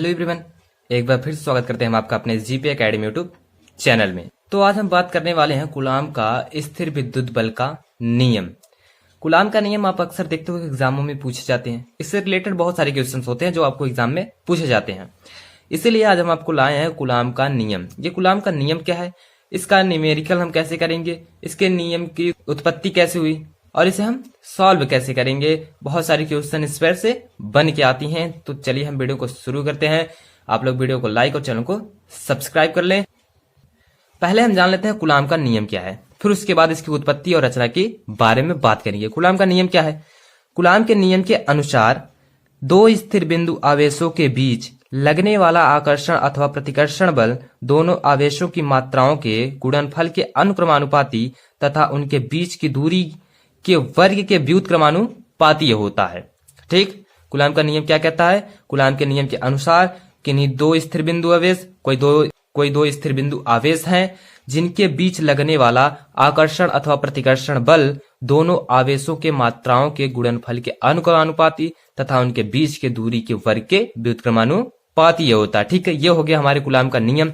Hello everyone, एक बार फिर स्वागत करते हैं हम आपका अपने जीपी एकेडमी यूट्यूब चैनल में। तो आज हम बात करने वाले हैं कूलाम का स्थिर विद्युत बल का नियम। कूलाम का नियम आप अक्सर देखते हो एग्जामों में पूछे जाते हैं। इससे रिलेटेड बहुत सारे क्वेश्चंस होते हैं जो आपको एग्जाम में पूछे जाते हैं। इसीलिए आज हम आपको लाए हैं कूलाम का नियम। ये कूलाम का नियम क्या है, इसका न्यूमेरिकल हम कैसे करेंगे, इसके नियम की उत्पत्ति कैसे हुई और इसे हम सॉल्व कैसे करेंगे। बहुत सारी क्वेश्चन इस पर से बन के आती हैं। तो चलिए हम वीडियो को शुरू करते हैं। आप लोग वीडियो को लाइक और चैनल को सब्सक्राइब कर लें। पहले हम जान लेते हैं कूलाम का नियम क्या है, फिर उसके बाद इसकी उत्पत्ति और रचना के बारे में बात करेंगे। कूलाम का नियम क्या है? कूलाम के नियम के अनुसार दो स्थिर बिंदु आवेशों के बीच लगने वाला आकर्षण अथवा प्रतिकर्षण बल दोनों आवेशों की मात्राओं के गुणनफल के अनुक्रमानुपाती तथा उनके बीच की दूरी के वर्ग के व्युत्क्रमानुपाती होता है। ठीक, कूलाम का नियम क्या कहता है? कूलाम के नियम के अनुसार किन्हीं दो स्थिर बिंदु आवेश कोई दो स्थिर बिंदु आवेश हैं जिनके बीच लगने वाला आकर्षण अथवा प्रतिकर्षण बल दोनों आवेशों के मात्राओं के गुणनफल के अनुक्रमानुपाती तथा उनके बीच के दूरी के वर्ग के व्युत्क्रमानुपाती होता है। ठीक है, ये हो गया हमारे कूलाम का नियम।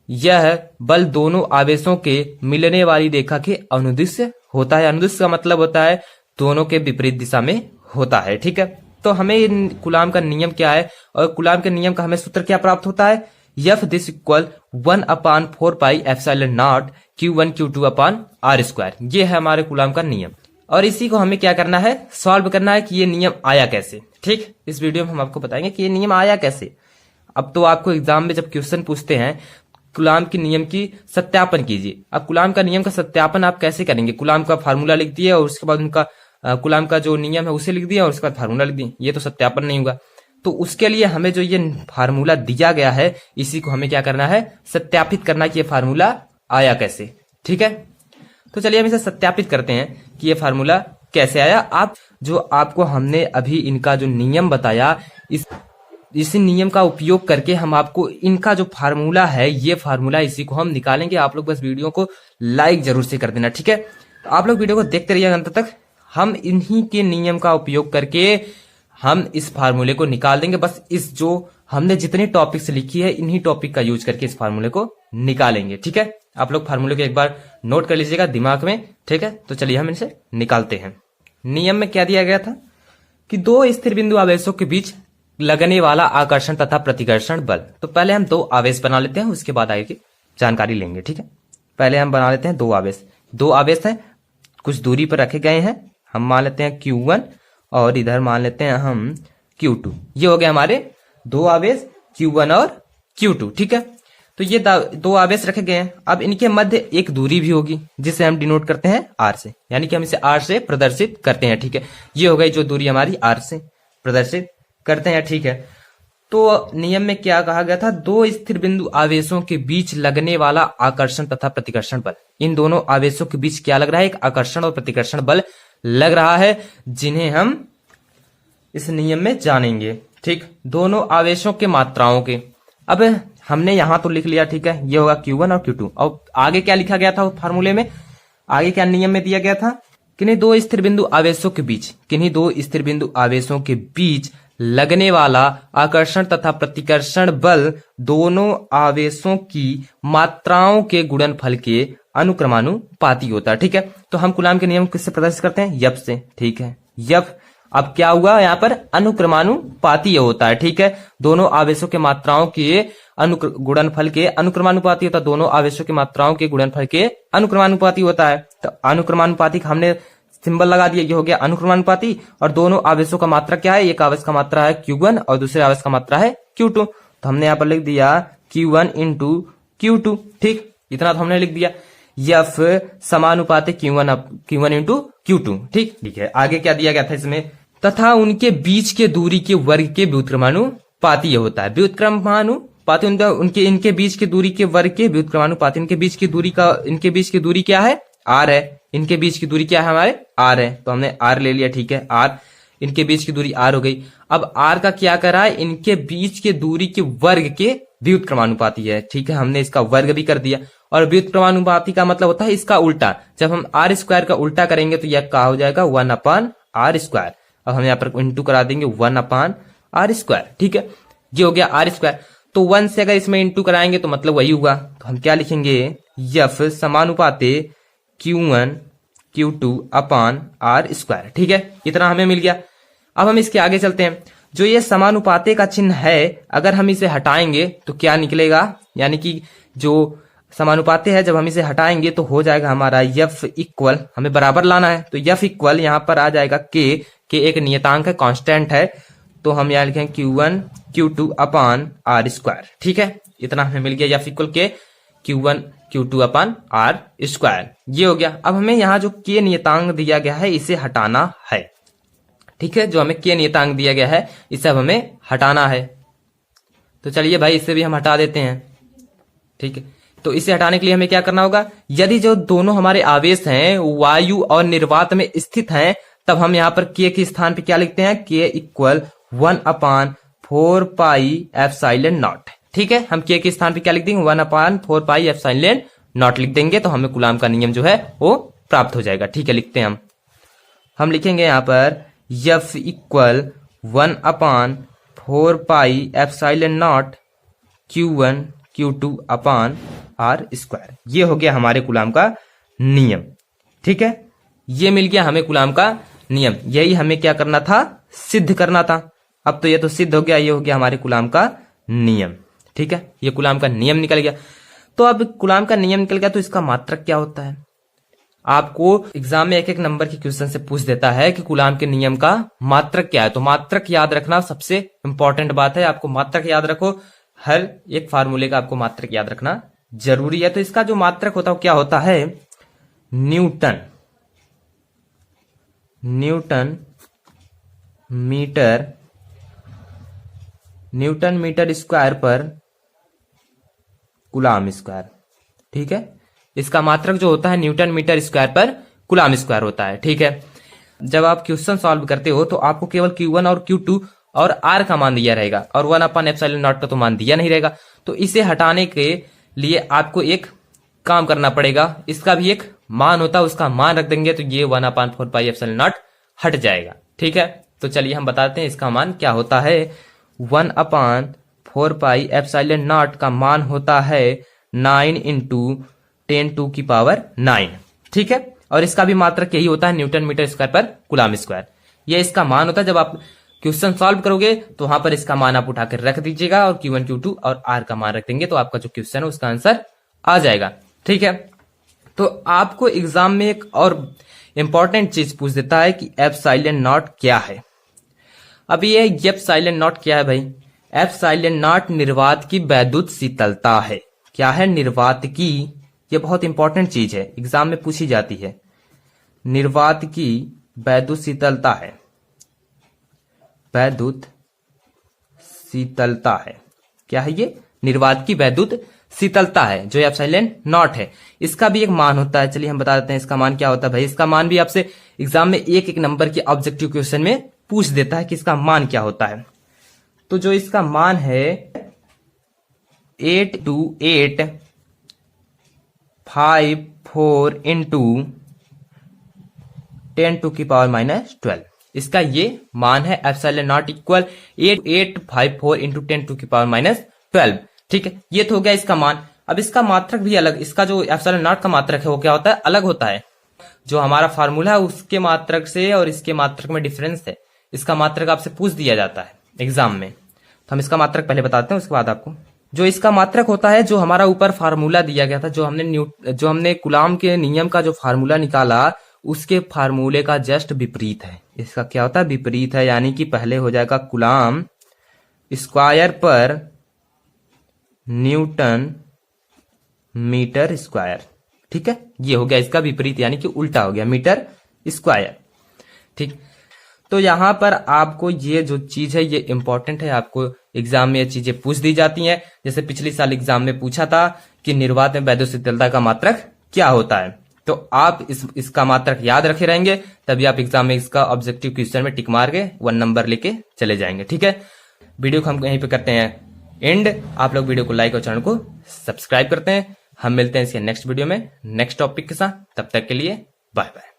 यह बल दोनों आवेशों के मिलने वाली रेखा के अनुदिश होता है। अनुदिश का मतलब होता है दोनों के विपरीत दिशा में होता है। ठीक है, तो हमें कूलाम का नियम क्या है और कूलाम के नियम का हमें सूत्र क्या प्राप्त होता है? F this equal 1/4 pi epsilon not Q1 Q2 upon R²। ये है हमारे कूलाम का नियम और इसी को हमें क्या करना है, सॉल्व करना है कि ये नियम आया कैसे। ठीक, इस वीडियो में हम आपको बताएंगे कि ये नियम आया कैसे। अब तो आपको एग्जाम में जब क्वेश्चन पूछते हैं कूलाम के नियम की सत्यापन कीजिए। अब कूलाम का नियम का सत्यापन आप कैसे करेंगे? कूलाम का फार्मूला लिख दिया और उसके बाद उनका कूलाम का जो नियम है उसे लिख दिया और उसके बाद फार्मूला लिख दिया, ये तो सत्यापन नहीं होगा। तो उसके लिए हमें जो ये फार्मूला दिया गया है इसी को हमें क्या करना है, सत्यापित करना कि ये फार्मूला आया कैसे। ठीक है, तो चलिए हम इसे सत्यापित करते हैं कि ये फार्मूला कैसे आया। आपको हमने अभी इनका जो नियम बताया इसी नियम का उपयोग करके हम आपको इनका जो फार्मूला है ये फार्मूला इसी को हम निकालेंगे। आप लोग बस वीडियो को लाइक जरूर से कर देना। ठीक है, तो आप लोग वीडियो को देखते रहिएगा अंत तक। हम इन्हीं के नियम का उपयोग करके हम इस फार्मूले को निकाल देंगे। बस इस जो हमने जितनी टॉपिक्स लिखी है इन्हीं टॉपिक का यूज करके इस फार्मूले को निकालेंगे। ठीक है, आप लोग फार्मूले को एक बार नोट कर लीजिएगा दिमाग में। ठीक है, तो चलिए हम इसे निकालते हैं। नियम में क्या दिया गया था कि दो स्थिर बिंदु आवेशों के बीच लगने वाला आकर्षण तथा प्रतिकर्षण बल। तो पहले हम दो आवेश बना लेते हैं, उसके बाद आगे की जानकारी लेंगे। ठीक है, पहले हम बना लेते हैं दो आवेश। दो आवेश हैं, कुछ दूरी पर रखे गए हैं। हम मान लेते हैं Q1 और इधर मान लेते हैं हम Q2। ये हो गए हमारे दो आवेश Q1 और Q2। ठीक है, तो ये दो आवेश रखे गए हैं। अब इनके मध्य एक दूरी भी होगी जिसे हम डिनोट करते हैं R से, यानी कि हम इसे R से प्रदर्शित करते हैं। ठीक है, ये हो गई जो दूरी हमारी R से प्रदर्शित करते हैं। ठीक है, तो नियम में क्या कहा गया था? दो स्थिर बिंदु आवेशों के बीच लगने वाला आकर्षण तथा प्रतिकर्षण बल। इन दोनों आवेशों के बीच क्या लग रहा है? एक आकर्षण और प्रतिकर्षण बल लग रहा है, जिन्हें हम इस नियम में जानेंगे। ठीक, दोनों आवेशों के मात्राओं के। अब हमने यहां तो लिख लिया। ठीक है, ये होगा Q1 और Q2। और आगे क्या लिखा गया था उस फार्मूले में? आगे क्या नियम में दिया गया था? किन्हीं दो स्थिर बिंदु आवेशों के बीच लगने वाला आकर्षण तथा प्रतिकर्षण बल दोनों आवेशों की मात्राओं के गुणनफल के अनुक्रमानुपाती होता है। ठीक है, तो हम कूलाम के नियम किससे प्रदर्शित करते हैं? यफ से। ठीक है, यफ। अब क्या हुआ यहाँ पर? अनुक्रमानुपाती होता है। ठीक है, दोनों आवेशों के मात्राओं के गुणनफल के अनुक्रमानुपाती होता है। दोनों आवेशों की मात्राओं के गुणनफल के अनुक्रमानुपाती होता है। तो अनुक्रमानुपाती का हमने सिंबल लगा दिया, ये हो गया अनुक्रमानुपाती। और दोनों आवेशों का मात्रा क्या है? एक आवेश का मात्रा है Q1 और दूसरे आवेश का मात्रा है Q2। तो हमने यहाँ पर लिख दिया Q1 इंटू Q2। ठीक, इतना तो हमने लिख दिया। यफ समानुपाती Q1 इंटू Q2। ठीक है, आगे क्या दिया गया था इसमें? तथा उनके बीच के दूरी के वर्ग के व्युत्क्रमानुपाती होता है। व्युत्क्रमानुपाती इनके बीच की दूरी के वर्ग के व्युत्क्रमानुपाती। इनके बीच की दूरी क्या है? R है। इनके बीच की दूरी क्या है? हमारे R है, तो हमने R ले लिया। ठीक है, R, इनके बीच की दूरी R हो गई। अब R का क्या करा है? इनके बीच के दूरी के वर्ग के व्युत्क्रमानुपाती है। ठीक है, हमने इसका वर्ग भी कर दिया। और व्युत्क्रमानुपाती का मतलब होता है इसका उल्टा। जब हम R² का उल्टा करेंगे तो यह क्या हो जाएगा? 1/R²। अब हम यहाँ पर इंटू करा देंगे 1/R²। ठीक है, ये हो गया आर स्क्वायर। तो 1 से अगर इसमें इंटू कराएंगे तो मतलब वही हुआ। तो हम क्या लिखेंगे, एफ समानुपाते Q1 Q2 upon R square. ठीक है, इतना हमें मिल गया। अब हम इसके आगे चलते हैं। जो ये समानुपाते का चिन्ह है, अगर हम इसे हटाएंगे तो क्या निकलेगा, यानी कि जो समानुपाते है जब हम इसे हटाएंगे तो हो जाएगा हमारा एफ इक्वल, हमें बराबर लाना है तो एफ इक्वल यहाँ पर आ जाएगा के एक नियतांक है, कांस्टेंट है, तो हम यहाँ लिखेंगे Q1 Q2 upon R square. ठीक है, इतना हमें मिल गया, एफ इक्वल के Q1 Q2 upon R square. ये हो गया। अब हमें यहाँ जो के नियतांक दिया गया है इसे हटाना है। ठीक है, जो हमें के नियतांक दिया गया है इसे अब हमें हटाना है। तो चलिए भाई इसे भी हम हटा देते हैं। ठीक है, तो इसे हटाने के लिए हमें क्या करना होगा, यदि जो दोनों हमारे आवेश हैं वायु और निर्वात में स्थित हैं, तब हम यहाँ पर के के स्थान पे क्या लिखते हैं, के equal 1 upon 4 pi epsilon not. ठीक है, हम के स्थान पे क्या लिख देंगे, 1 अपान 4 पाई एप्सिलॉन नॉट लिख देंगे, तो हमें कूलाम का नियम जो है वो प्राप्त हो जाएगा। ठीक है, लिखते हैं हम लिखेंगे यहाँ पर F equal 1 upon 4 pi epsilon not Q1 Q2 upon R square. ये हो गया हमारे कूलाम का नियम। ठीक है, ये मिल गया हमें कूलाम का नियम। यही हमें क्या करना था, सिद्ध करना था। अब तो ये तो सिद्ध हो गया, ये हो गया हमारे कूलाम का नियम। ठीक है, ये कूलाम का नियम निकल गया। तो अब कूलाम का नियम निकल गया, तो इसका मात्रक क्या होता है। आपको एग्जाम में एक एक नंबर के क्वेश्चन से पूछ देता है कि कूलाम के नियम का मात्रक क्या है। तो मात्रक याद रखना सबसे इंपॉर्टेंट बात है, आपको मात्रक याद रखो। हर एक फार्मूले का आपको मात्रक याद रखना जरूरी है। तो इसका जो मात्रक होता है क्या होता है, न्यूटन मीटर स्क्वायर पर कूलाम स्क्वायर। ठीक है, इसका मात्रक जो होता है न्यूटन मीटर स्क्वायर पर कूलाम स्क्वायर होता है। ठीक है, जब आप क्वेश्चन सॉल्व करते हो तो आपको केवल Q1 और Q2 और R का मान दिया रहेगा और 1 अपान एप्सिलॉन नॉट का तो मान दिया नहीं रहेगा। तो इसे हटाने के लिए आपको एक काम करना पड़ेगा, इसका भी एक मान होता है, उसका मान रख देंगे तो ये 1 अपान 4 पाई एप्सिलॉन नॉट हट जाएगा। ठीक है, तो चलिए हम बताते हैं इसका मान क्या होता है। 1 अपान 4 पाई एप्सिलॉन नॉट का मान होता है 9 इंटू 10⁹। ठीक है, और इसका भी मात्रक यही होता है न्यूटन मीटर स्क्वायर पर कूलाम स्क्वायर। ये इसका मान होता है। जब आप क्वेश्चन सॉल्व करोगे तो वहां पर इसका मान आप उठा कर रख दीजिएगा और Q1 Q2 और R का मान रख देंगे, तो आपका जो क्वेश्चन है उसका आंसर आ जाएगा। ठीक है, तो आपको एग्जाम में एक और इंपॉर्टेंट चीज पूछ देता है कि एप्सिलॉन नॉट क्या है। अब ये एप्सिलॉन नॉट क्या है भाई, एप्सिलॉन नॉट निर्वात की वैद्युत शीतलता है। क्या है, निर्वात की, ये बहुत इंपॉर्टेंट चीज है, एग्जाम में पूछी जाती है। निर्वात की वैद्युत शीतलता है, वैद्युत शीतलता है। क्या है ये, निर्वात की वैद्युत शीतलता है जो एप्सिलॉन नॉट है। इसका भी एक मान होता है, चलिए हम बता देते हैं इसका मान क्या होता है भाई। इसका मान भी आपसे एग्जाम में एक एक नंबर के ऑब्जेक्टिव क्वेश्चन में पूछ देता है कि इसका मान क्या होता है। तो जो इसका मान है 82854 इंटू 10⁻⁻12। इसका ये मान है एप्सिलॉन नॉट इक्वल 8854 इंटू 10⁻⁻12। ठीक है, ये तो हो गया इसका मान। अब इसका मात्रक भी अलग, इसका जो एप्सिलॉन नॉट का मात्रक है वो क्या होता है, अलग होता है। जो हमारा फार्मूला है उसके मात्रक से और इसके मात्रक में डिफरेंस है। इसका मात्रक आपसे पूछ दिया जाता है एग्जाम में, तो हम इसका मात्रक पहले बताते हैं, उसके बाद आपको जो इसका मात्रक होता है, जो हमारा ऊपर फार्मूला दिया गया था, जो हमने कूलाम के नियम का जो फार्मूला निकाला उसके फार्मूले का जस्ट विपरीत है। इसका क्या होता है, विपरीत है, यानी कि पहले हो जाएगा कूलाम स्क्वायर पर न्यूटन मीटर स्क्वायर। ठीक है, ये हो गया इसका विपरीत, यानी कि उल्टा हो गया, मीटर स्क्वायर। ठीक, तो यहां पर आपको ये जो चीज है ये इंपॉर्टेंट है, आपको एग्जाम में ये चीजें पूछ दी जाती हैं। जैसे पिछले साल एग्जाम में पूछा था कि निर्वात में वैद्युत शीतलता का मात्रक क्या होता है, तो आप इसका मात्रक याद रखे रहेंगे, तभी आप एग्जाम में इसका ऑब्जेक्टिव क्वेश्चन में टिक मार के 1 नंबर लेके चले जाएंगे। ठीक है, वीडियो को हम यहीं पे करते हैं एंड। आप लोग वीडियो को लाइक और चैनल को सब्सक्राइब करते हैं। हम मिलते हैं इसके नेक्स्ट वीडियो में नेक्स्ट टॉपिक के साथ, तब तक के लिए बाय बाय।